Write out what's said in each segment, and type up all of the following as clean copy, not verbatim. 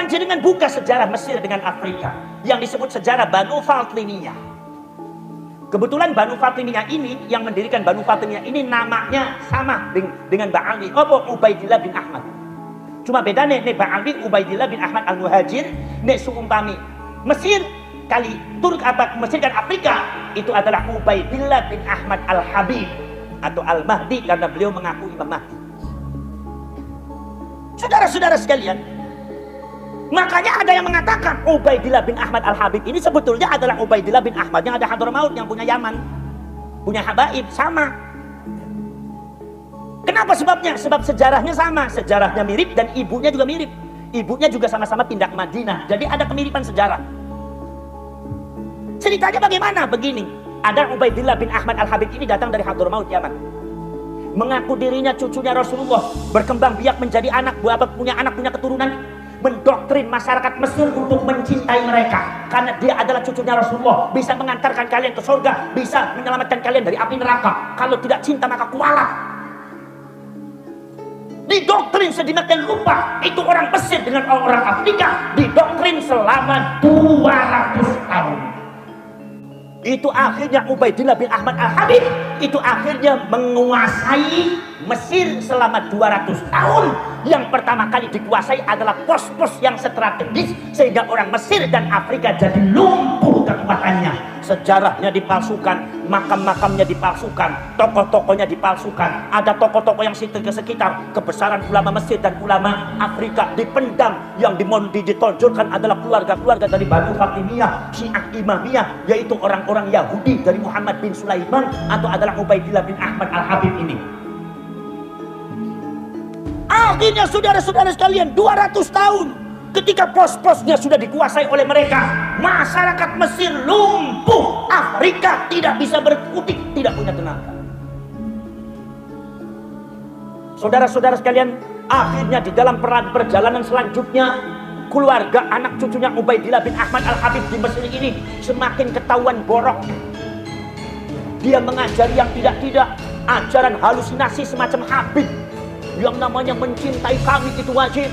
panjenengan buka sejarah Mesir dengan Afrika yang disebut sejarah Banu Fatimiyah. Kebetulan Banu Fatimiyah ini, yang mendirikan Banu Fatimiyah ini namanya sama dengan Ba'ali, Ubaidillah bin Ahmad. Cuma beda nih Ba'ali Ubaidillah bin Ahmad al-Muhajir, nih seumpami Mesir kali Turk apa Mesir dan Afrika itu adalah Ubaidillah bin Ahmad al-Habib atau al-Mahdi karena beliau mengaku Imam Mahdi. Saudara-saudara sekalian, makanya ada yang mengatakan Ubaidillah bin Ahmad al-Habib ini sebetulnya adalah Ubaidillah bin Ahmad yang ada Hadramaut, yang punya Yaman, punya Habaib, sama. Kenapa sebabnya? Sebab sejarahnya sama, sejarahnya mirip dan ibunya juga mirip. Ibunya juga sama-sama pindah ke Madinah, jadi ada kemiripan sejarah. Ceritanya bagaimana? Begini, ada Ubaidillah bin Ahmad al-Habib ini datang dari Hadramaut, Yaman, mengaku dirinya cucunya Rasulullah, berkembang biak menjadi anak, punya anak, punya keturunan, mendoktrin masyarakat Mesir untuk mencintai mereka karena dia adalah cucunya Rasulullah, bisa mengantarkan kalian ke surga, bisa menyelamatkan kalian dari api neraka, kalau tidak cinta maka kualat. Didoktrin sedemikian rupa itu orang Mesir dengan orang Afrika, didoktrin selama 200 tahun. Itu akhirnya Ubaidillah bin Ahmad al-Habib itu akhirnya menguasai Mesir selama 200 tahun. Yang pertama kali dikuasai adalah pos-pos yang strategis sehingga orang Mesir dan Afrika jadi lumpuh kekuatannya. Sejarahnya dipalsukan, makam-makamnya dipalsukan, tokoh-tokohnya dipalsukan. Ada tokoh-tokoh yang sekitar kebesaran ulama Mesir dan ulama Afrika dipendam. Yang ditonjolkan adalah keluarga-keluarga dari Banu Fatimiyah, Syiah Imamiyah, yaitu orang-orang Yahudi dari Muhammad bin Sulaiman atau adalah Ubaidillah bin Ahmad al-Habib ini. Akhirnya saudara-saudara sekalian 200 tahun ketika pos-posnya sudah dikuasai oleh mereka, masyarakat Mesir lumpuh, Afrika tidak bisa berkutik, tidak punya tenaga. Saudara-saudara sekalian, akhirnya di dalam perjalanan selanjutnya keluarga anak cucunya Ubaidillah bin Ahmad al-Habib di Mesir ini semakin ketahuan borok. Dia mengajari yang tidak-tidak, ajaran halusinasi semacam Habib yang namanya mencintai kami itu wajib,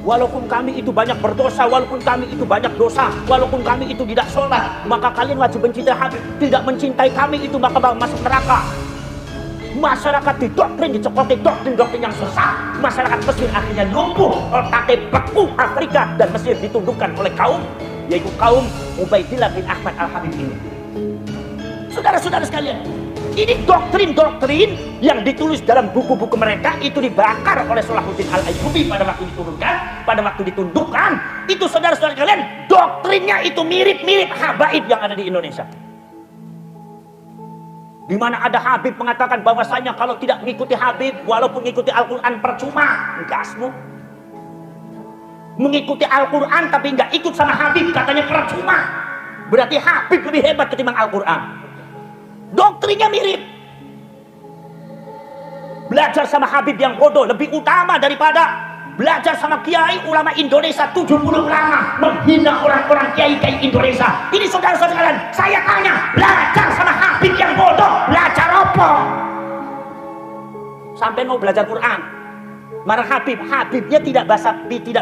walaupun kami itu banyak berdosa, walaupun kami itu banyak dosa, walaupun kami itu tidak sholat, maka kalian wajib mencintai Habib. Tidak mencintai kami itu maka masuk neraka. Masyarakat didoktrin, dicekoki doktrin-doktrin yang sesat. Masyarakat Mesir akhirnya lumpuh, otaknya beku. Afrika dan Mesir ditundukkan oleh kaum, yaitu kaum Ubaidillah bin Ahmad al-Habib ini. Saudara-saudara sekalian, ini doktrin-doktrin yang ditulis dalam buku-buku mereka itu dibakar oleh Salahuddin al-Ayyubi pada waktu diturunkan, pada waktu ditundukkan. Itu saudara-saudara sekalian, doktrinnya itu mirip-mirip Habaib yang ada di Indonesia. Di mana ada Habib mengatakan bahwasanya kalau tidak mengikuti Habib, walaupun mengikuti Al-Quran percuma, gasmu. Mengikuti Al-Quran tapi nggak ikut sama Habib katanya percuma. Berarti Habib lebih hebat ketimbang Al-Quran. Doktrinnya mirip. Belajar sama Habib yang bodoh lebih utama daripada belajar sama kiai ulama Indonesia 70 ulama menghina orang-orang kiai-kiai Indonesia. Ini saudara-saudara sekalian, saya tanya, belajar sama Habib yang bodoh, belajar apa? Sampai mau belajar Quran, marah Habibnya tidak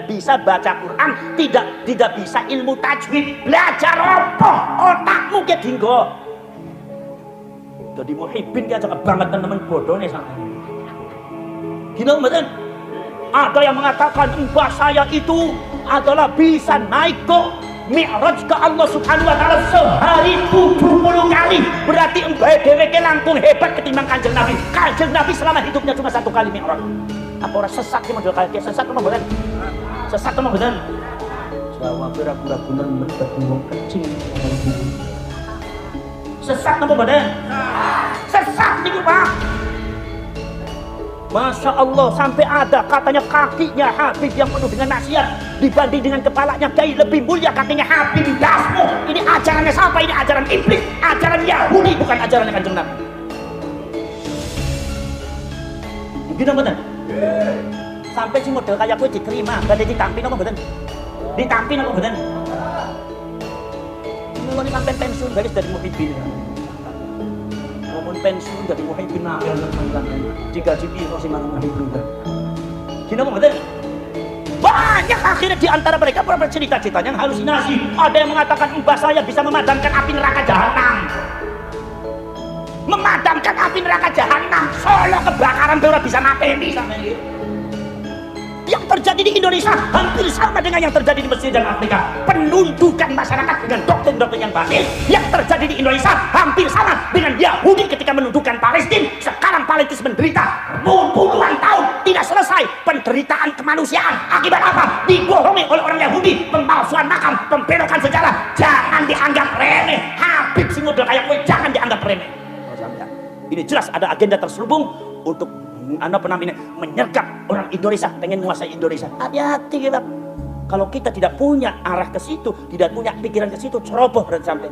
bisa baca Quran, tidak bisa ilmu tajwid. Belajar apa? Otakmu ke dinggo. Jadi muhibbin dia cakap banget teman-teman bodoh nih sampai. Gini betul. Ada yang mengatakan mbah saya itu adalah bisa naik ke Mi'raj ke Allah Subhanahu wa taala sehari 70 kali. Berarti mbah dheweke langkung hebat ketimbang Kanjeng Nabi. Kanjeng Nabi selama hidupnya cuma 1 kali Mi'raj. Apa orang sesat sih model kayak sesat apa bener? Sesat apa bener? Jawa pura-pura bener bener kecil. Sesat apa bener? Sesat niku Pak. Masya Allah, sampai ada katanya kakinya Habib yang penuh dengan nasihat dibanding dengan kepalanya kiai lebih mulia katanya Habib dasmu. Ini ajarannya siapa? Ini ajaran iblis, ajaran Yahudi, bukan ajaran Kanjeng Nabi. Gini bener? Sampai si model kayak gue diterima, gak ada ditampin apa bener? Ditampin apa bener? Ini sampai pensiun garis dari muhibbin. Ngomong pensiun dari muhibbin akhir teman-teman. Jika jibi masih malu muhibbin. Gini apa betul? Banyak akhirnya di antara mereka bercerita-ceritanya yang halusinasi. Ada yang mengatakan mbah saya bisa memadamkan api neraka jahanam. Memadamkan api neraka jahanam. Solo kebakaran ora bisa ngapeni sampe iki. Yang terjadi di Indonesia hampir sama dengan yang terjadi di Mesir dan Afrika. Penundukan masyarakat dengan doktrin-doktrin yang batil. Yang terjadi di Indonesia hampir sama dengan Yahudi ketika menundukkan Palestina. Sekarang Palestina menderita puluhan tahun tidak selesai penderitaan kemanusiaan. Akibat apa? Dibohongi oleh orang Yahudi, pemalsuan makam, pembelokan sejarah. Jangan dianggap remeh. Habib sing model kayak kowe jangan dianggap remeh. Ini jelas ada agenda terselubung untuk menyergap orang Indonesia, pengen menguasai Indonesia. Hati-hati kita. Kalau kita tidak punya arah ke situ, tidak punya pikiran ke situ, ceroboh dan sampai